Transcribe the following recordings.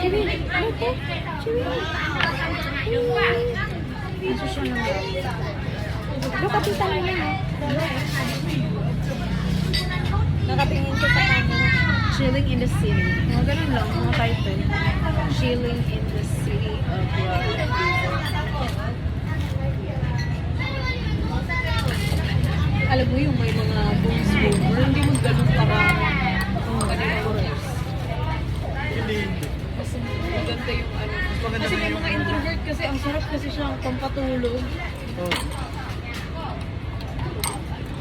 Chewin. Ano to? Chewin. Nasa siya naman. Look, kapitan mo yan, nakatingin ko sa camera. Chilling in the city. Mga ganun lang, mga title. Chilling in the city of alam mo yung may mga booms boomer, hindi mo ganun karami. Ganun oras. Hindi. Mas maganda yung ano. Kasi may mga introvert kasi, ang sarap kasi siyang pampatulog. Oh.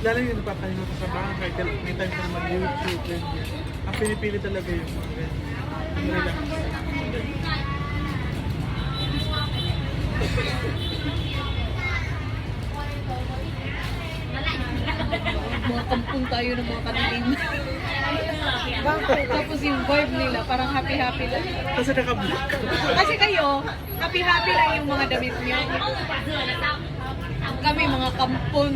Lalo yung napapahinga ko sa bahay, kahit may time ka na mag-YouTube, ganyan. Ang pinipili talaga yung mga ganyan. Ang relax. Mga kampung tayo ng mga kaniling. Tapos yung vibe nila, parang happy-happy lang. Kasi naka-block. Kasi kayo, happy-happy lang yung mga damit nyo. Kami mga kampon.